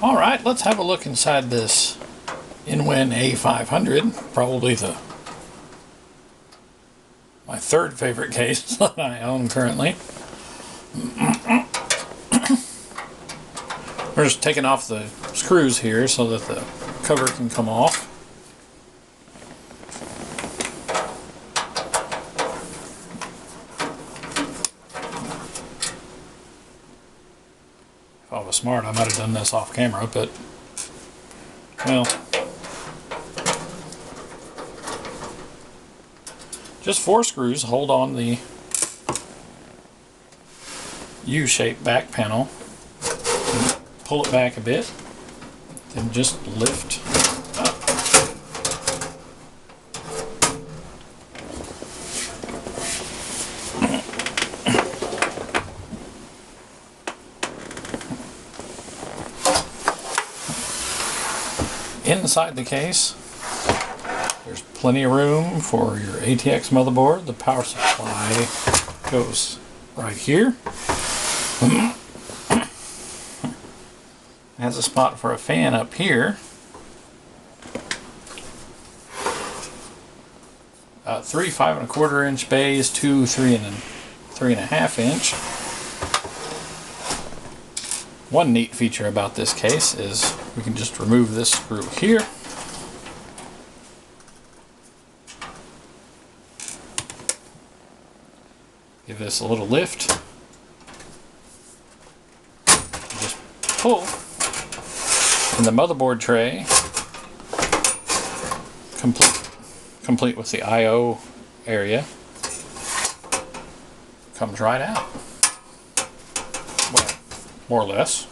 Alright, let's have a look inside this Inwin A500, probably my third favorite case that I own currently. We're just taking off the screws here so that the cover can come off. If I was smart, I might have done this off camera, but, well, just 4 screws hold on the U-shaped back panel. Pull it back a bit, then just lift up. Inside the case, there's plenty of room for your ATX motherboard. The power supply goes right here. Has a spot for a fan up here. 3 5¼ inch bays, 2 3.5 inch. One neat feature about this case is we can just remove this screw here. Give this a little lift. Just pull. And the motherboard tray, complete with the I/O area, comes right out. Well, more or less.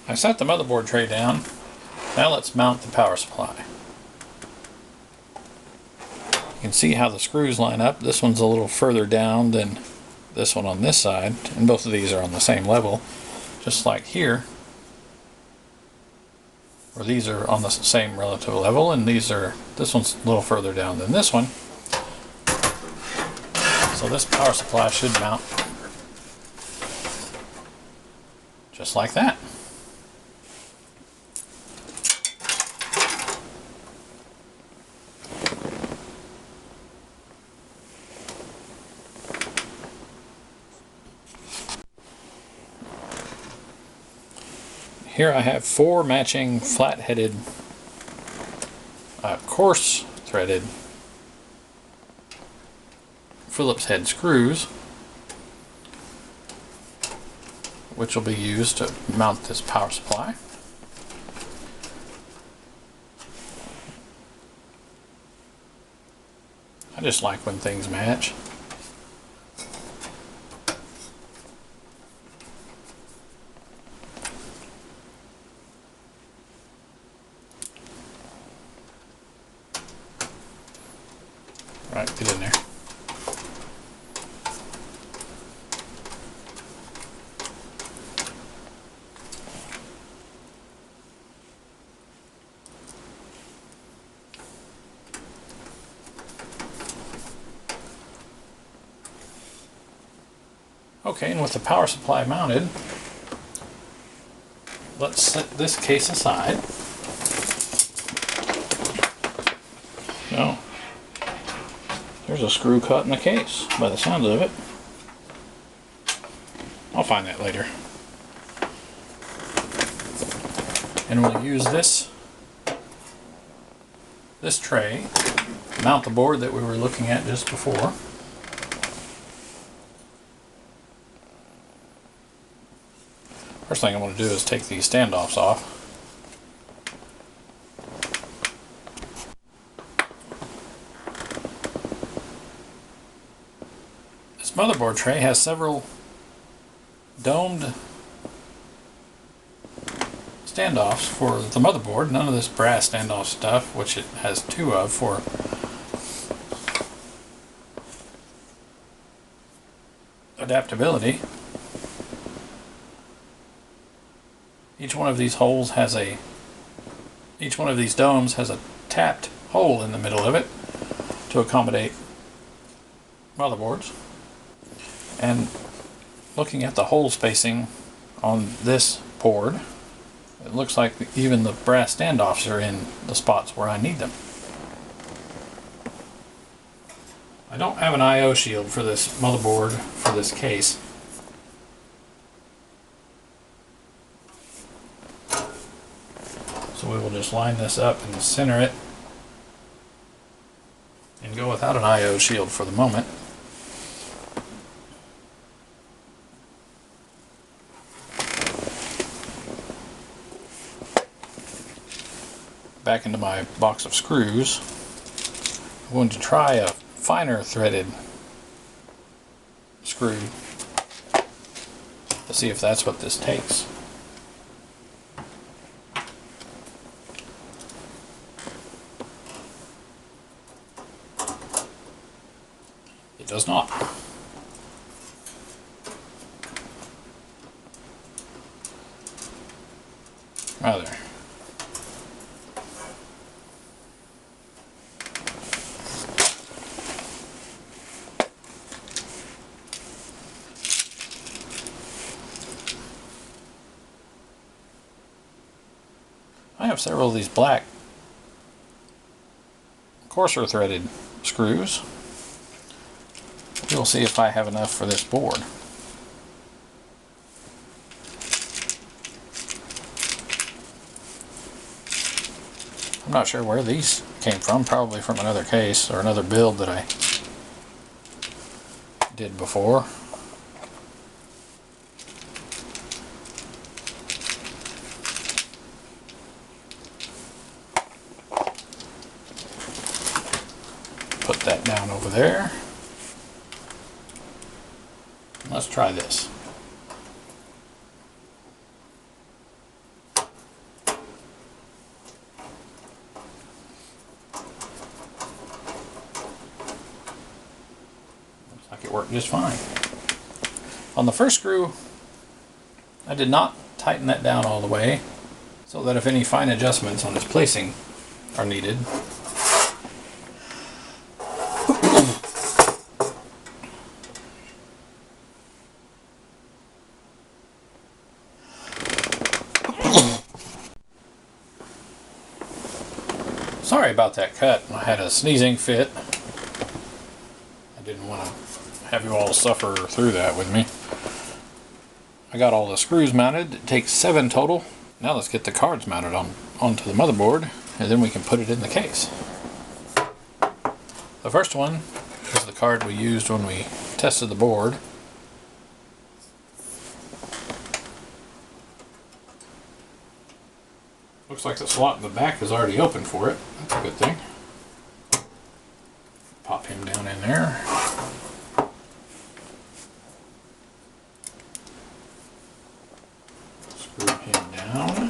I set the motherboard tray down. Now let's mount the power supply. You can see how the screws line up. This one's a little further down than this one on this side, and both of these are on the same level, just like here, where these are on the same relative level, and this one's a little further down than this one. So this power supply should mount just like that. Here I have 4 matching flat-headed, coarse-threaded Phillips head screws, which will be used to mount this power supply. I just like when things match. Right, get in there. Okay, and with the power supply mounted, let's set this case aside. No. There's a screw cut in the case, by the sound of it. I'll find that later. And we'll use this tray to mount the board that we were looking at just before. First thing I'm going to do is take these standoffs off. This motherboard tray has several domed standoffs for the motherboard. None of this brass standoff stuff, which it has 2 of for adaptability. Each one of these domes has a tapped hole in the middle of it to accommodate motherboards. And looking at the hole spacing on this board, it looks like even the brass standoffs are in the spots where I need them. I don't have an I/O shield for this motherboard, for this case. So we will just line this up and center it and go without an I/O shield for the moment. Back into my box of screws. I'm going to try a finer threaded screw to see if that's what this takes. It does not. Rather. I have several of these black coarser threaded screws. We'll see if I have enough for this board. I'm not sure where these came from, probably from another case or another build that I did before. Put that down over there. Let's try this. Looks like it worked just fine. On the first screw, I did not tighten that down all the way, so that if any fine adjustments on its placing are needed, sorry about that cut. I had a sneezing fit. I didn't want to have you all suffer through that with me. I got all the screws mounted. It takes 7 total. Now let's get the cards mounted onto the motherboard, and then we can put it in the case. The first one is the card we used when we tested the board. Looks like the slot in the back is already open for it. That's a good thing. Pop him down in there. Screw him down.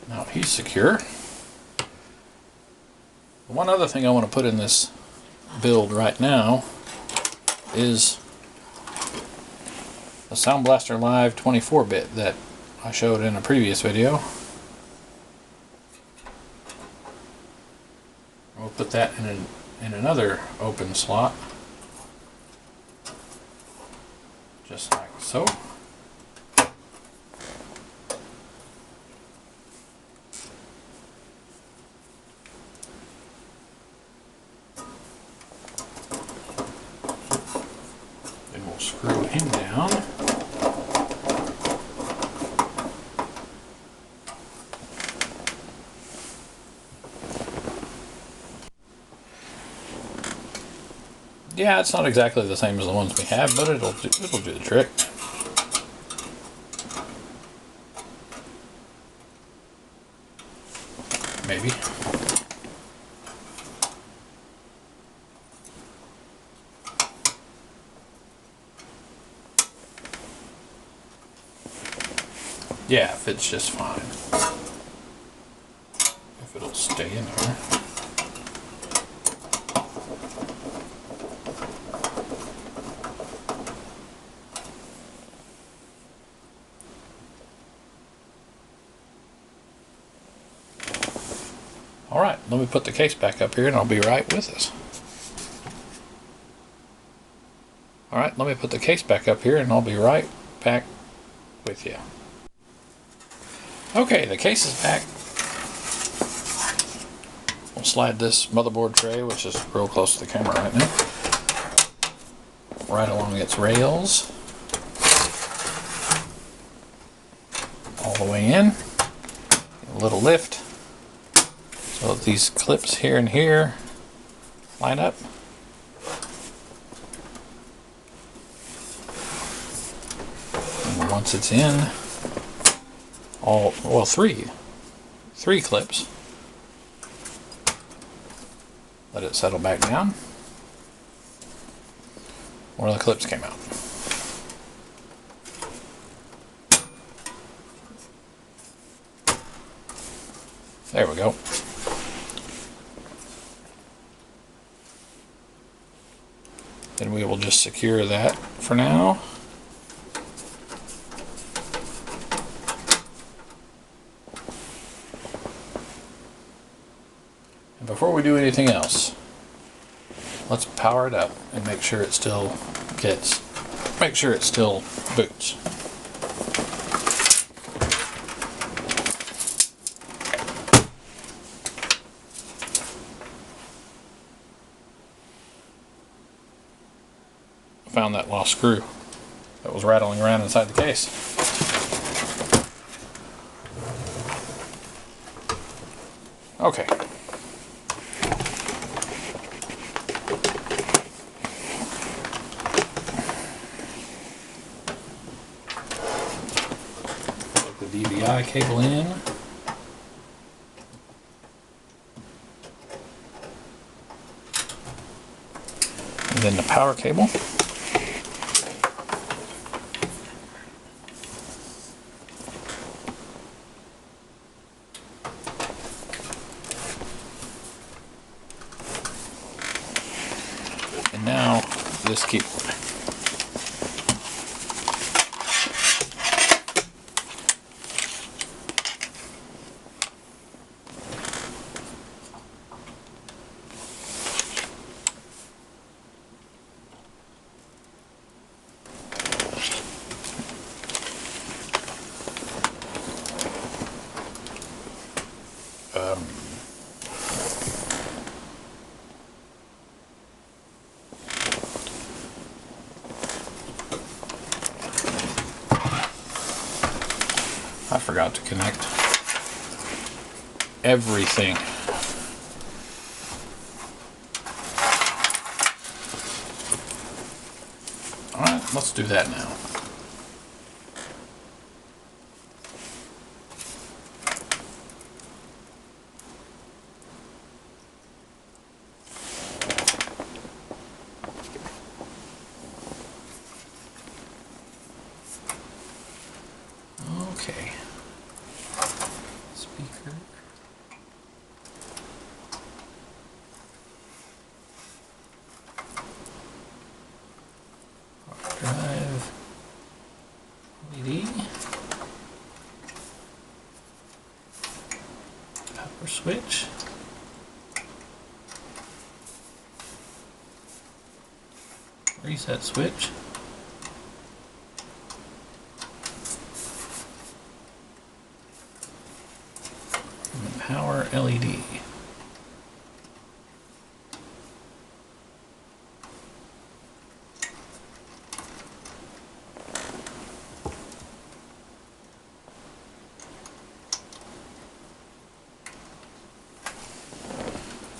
Now he's secure. One other thing I want to put in this build right now is the Sound Blaster Live 24-bit that I showed in a previous video. We'll put that in another open slot, just like so. Then we'll screw him down. Yeah, it's not exactly the same as the ones we have, but it'll do the trick. Maybe. Yeah, it fits just fine. If it'll stay in here. Alright, let me put the case back up here and I'll be right with us. Alright, let me put the case back up here and I'll be right back with you. Okay, the case is back. We'll slide this motherboard tray, which is real close to the camera right now, right along its rails. All the way in. A little lift. So that these clips here and here line up. And once it's in, three clips. Let it settle back down. One of the clips came out. There we go. Then we will just secure that for now. And before we do anything else, let's power it up and make sure it still boots. Found that lost screw that was rattling around inside the case. Okay. Plug the DVI cable in. And then the power cable. And now this keyboard. I forgot to connect everything. Alright, let's do that now. Okay. Speaker. Hard drive. LED. Power switch. Reset switch. Power LED.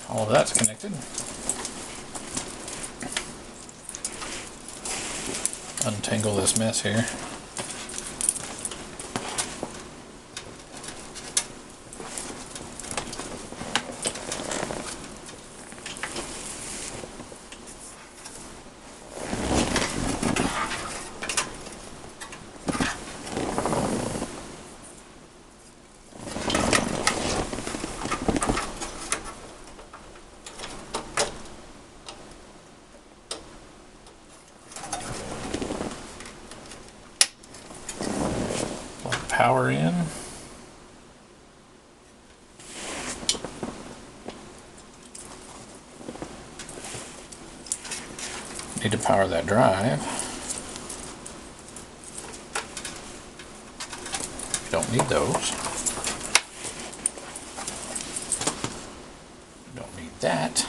All of that's connected. Untangle this mess here. Power in. need to power that drive. You don't need those. You don't need that.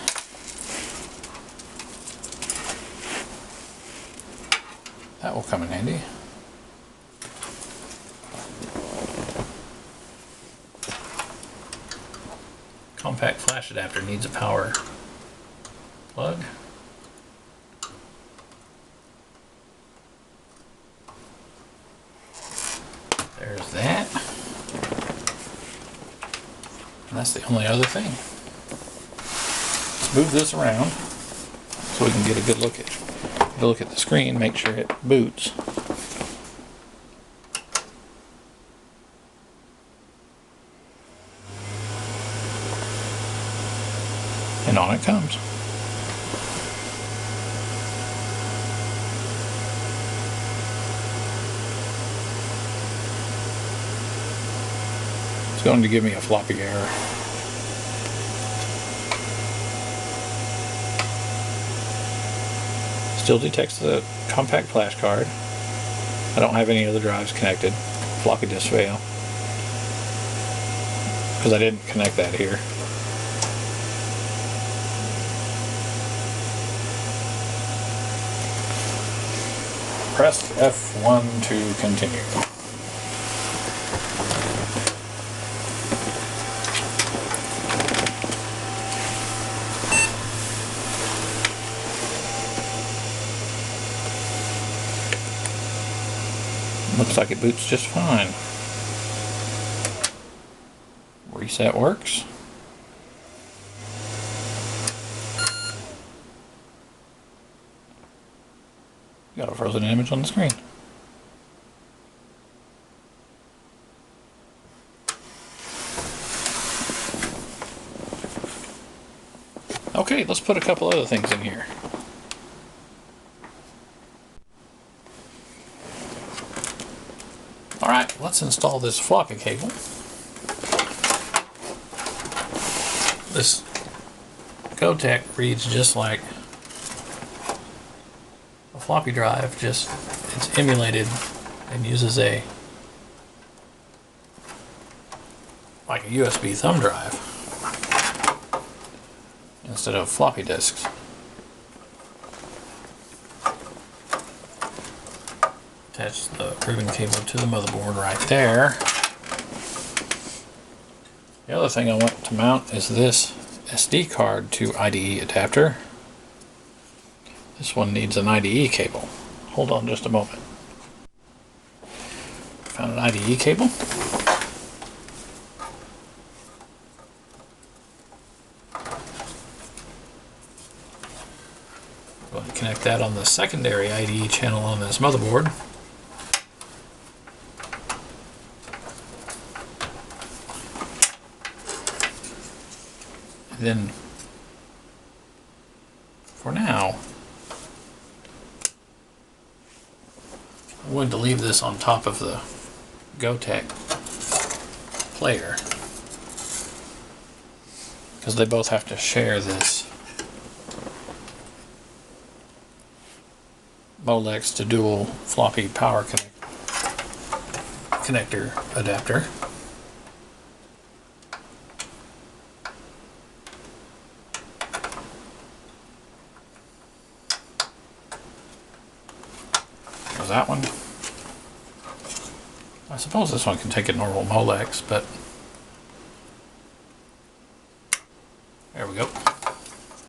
That will come in handy. Compact flash adapter needs a power plug. There's that. And that's the only other thing. Let's move this around so we can get a good look at the screen, make sure it boots. And on it comes. It's going to give me a floppy error. Still detects the compact flash card. I don't have any other drives connected. Floppy disk fail. Because I didn't connect that here. Press F1 to continue. Looks like it boots just fine. Reset works. Got a frozen image on the screen. Okay, let's put a couple other things in here. Alright, let's install this floppy cable. This GoTech reads just like a floppy drive, just it's emulated and uses like a USB thumb drive instead of floppy disks. Attach the ribbon cable to the motherboard right there. The other thing I want to mount is this SD card to IDE adapter. This one needs an IDE cable. Hold on just a moment. Found an IDE cable. Going to connect that on the secondary IDE channel on this motherboard. And then, for now, I'm going to leave this on top of the GoTech player because they both have to share this Molex to dual floppy power connector adapter. There's that one. I suppose this one can take a normal Molex, but there we go.